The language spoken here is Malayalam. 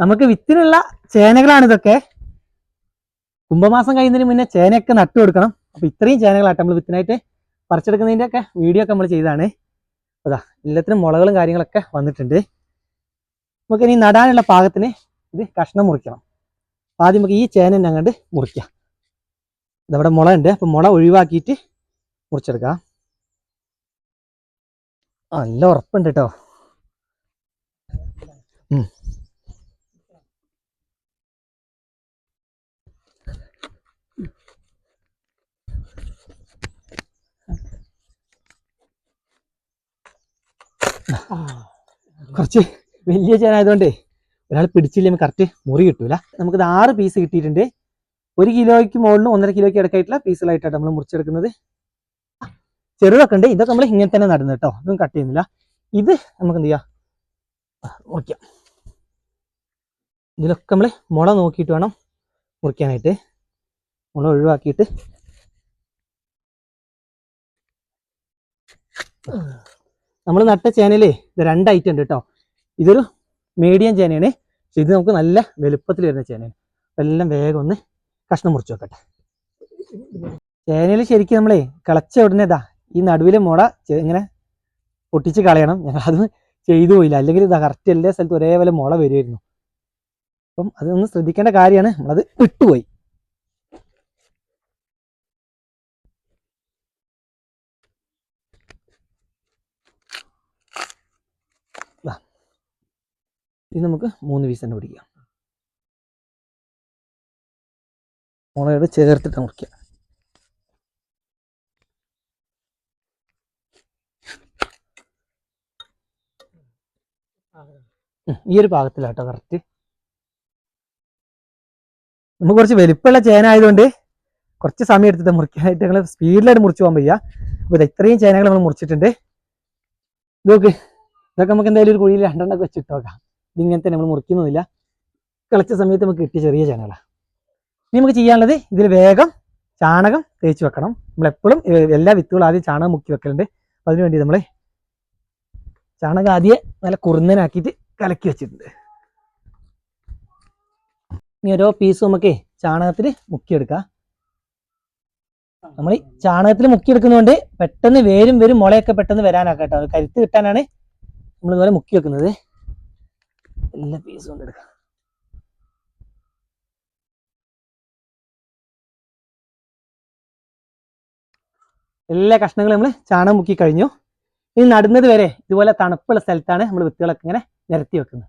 നമുക്ക് വിത്തിനുള്ള ചേനകളാണ് ഇതൊക്കെ. കുംഭമാസം കഴിയുന്നതിന് മുന്നേ ചേനയൊക്കെ നട്ടു കൊടുക്കണം. അപ്പൊ ഇത്രയും ചേനകളാട്ടെ നമ്മൾ വിത്തിനായിട്ട് പറിച്ചെടുക്കുന്നതിന്റെ ഒക്കെ വീഡിയോ ഒക്കെ നമ്മൾ ചെയ്താണ്. അതാ എല്ലാത്തിനും മുളകളും കാര്യങ്ങളൊക്കെ വന്നിട്ടുണ്ട്. നമുക്ക് ഇനി നടാനുള്ള പാകത്തിന് ഇത് കഷ്ണം മുറിക്കണം. ആദ്യം നമുക്ക് ഈ ചേന തന്നെ അങ്ങോട്ട് മുറിക്കാം. ഇതവിടെ മുള ഉണ്ട്, അപ്പൊ മുള ഒഴിവാക്കിയിട്ട് മുറിച്ചെടുക്കാം. നല്ല ഉറപ്പുണ്ട് കേട്ടോ. കുറച്ച് വലിയ ചേന ആയതുകൊണ്ട് ഒരാൾ പിടിച്ചില്ലെങ്കിൽ കറക്റ്റ് മുറി കിട്ടൂല. നമുക്കിത് 6 പീസ് കിട്ടിയിട്ടുണ്ട്. 1 കിലോയ്ക്ക് മുകളിലും 1.5 കിലോയ്ക്ക് ഇടയ്ക്കായിട്ടുള്ള പീസുകളായിട്ടാണ് നമ്മൾ മുറിച്ചെടുക്കുന്നത്. ചെറുതൊക്കെ ഉണ്ട്, ഇതൊക്കെ നമ്മൾ ഇങ്ങനെ തന്നെ നടുന്നത് കേട്ടോ, ഇതൊന്നും കട്ട് ചെയ്യുന്നില്ല. ഇത് നമുക്ക് എന്ത് ചെയ്യാം, മുറിക്കാം. ഇതിലൊക്കെ നമ്മൾ മുള നോക്കിയിട്ട് വേണം മുറിക്കാനായിട്ട്. മുള ഒഴിവാക്കിയിട്ട് നമ്മൾ നട്ട ചേനയിലേ ഇത് 2 ഐറ്റം ഉണ്ട് കേട്ടോ. ഇതൊരു മീഡിയം ചേനയാണ്, പക്ഷെ ഇത് നമുക്ക് നല്ല വലുപ്പത്തിൽ വരുന്ന ചേനയാണ്. അപ്പം എല്ലാം വേഗം ഒന്ന് കഷ്ണം മുറിച്ച് വെക്കട്ടെ. ചേനയിൽ ശരിക്കും നമ്മളെ കിളച്ച ഉടനെ ഇതാ ഈ നടുവിലെ മുള ഇങ്ങനെ പൊട്ടിച്ച് കളയണം. ഞങ്ങളത് ചെയ്തു പോയില്ല, അല്ലെങ്കിൽ ഇതാ കറക്റ്റ് എല്ലാ സ്ഥലത്തും ഒരേപോലെ മുള വരുമായിരുന്നു. അപ്പം അതൊന്ന് ശ്രദ്ധിക്കേണ്ട കാര്യമാണ്, നമ്മളത് വിട്ടുപോയി. ഇത് നമുക്ക് 3 പീസ് തന്നെ പിടിക്കാം. മുളയോട് ചേർത്തിട്ട് മുറിക്കാം. ഈ ഒരു പാകത്തിലാട്ടോ കറക്റ്റ്. നമുക്ക് കുറച്ച് വലിപ്പമുള്ള ചേന ആയതുകൊണ്ട് കുറച്ച് സമയം എടുത്തിട്ട് മുറിക്കാനായിട്ട് ഞങ്ങൾ സ്പീഡിലായിട്ട് മുറിച്ച് പോകാൻ വയ്യ. അപ്പോൾ ഇത്രയും ചേനകൾ നമ്മൾ മുറിച്ചിട്ടുണ്ട്. ഇതൊക്കെ നമുക്ക് എന്തായാലും ഒരു കുഴിയിൽ 2 എണ്ണമൊക്കെ വെച്ചിട്ട് നോക്കാം. ഇതിങ്ങനത്തെ നമ്മൾ മുറിക്കുന്നൊന്നുമില്ല, കിളച്ച സമയത്ത് നമുക്ക് കിട്ടിയ ചെറിയ ചേനകളാണ്. ഇനി നമുക്ക് ചെയ്യാനുള്ളത് ഇതിൽ വേഗം ചാണകം തേച്ച് വെക്കണം. നമ്മളെപ്പോഴും എല്ലാ വിത്തുകളും ആദ്യം ചാണകം മുക്കി വെക്കലുണ്ട്. അപ്പം അതിനു വേണ്ടി നമ്മൾ ചാണകം ആദ്യം നല്ല കുറുന്നനാക്കിയിട്ട് കലക്കി വെച്ചിട്ടുണ്ട്. ഇനി ഓരോ പീസും നമുക്ക് ചാണകത്തിൽ മുക്കിയെടുക്കാം. നമ്മൾ ചാണകത്തിൽ മുക്കിയെടുക്കുന്നതുകൊണ്ട് പെട്ടെന്ന് വേരും മുളയൊക്കെ പെട്ടെന്ന് വരാനാക്കാം കേട്ടോ. കരുത്ത് കിട്ടാനാണ് നമ്മൾ ഇതുപോലെ മുക്കി വെക്കുന്നത്. എല്ലാ പീസും കൊണ്ട് എടുക്കാം. എല്ലാ കഷ്ണങ്ങളും നമ്മൾ ചാണകം മുക്കി കഴിഞ്ഞു. ഇനി നടുന്നത് വരെ ഇതുപോലെ തണുപ്പുള്ള സ്ഥലത്താണ് നമ്മൾ വിത്തുകളൊക്കെ ഇങ്ങനെ നിരത്തി വെക്കുന്നത്.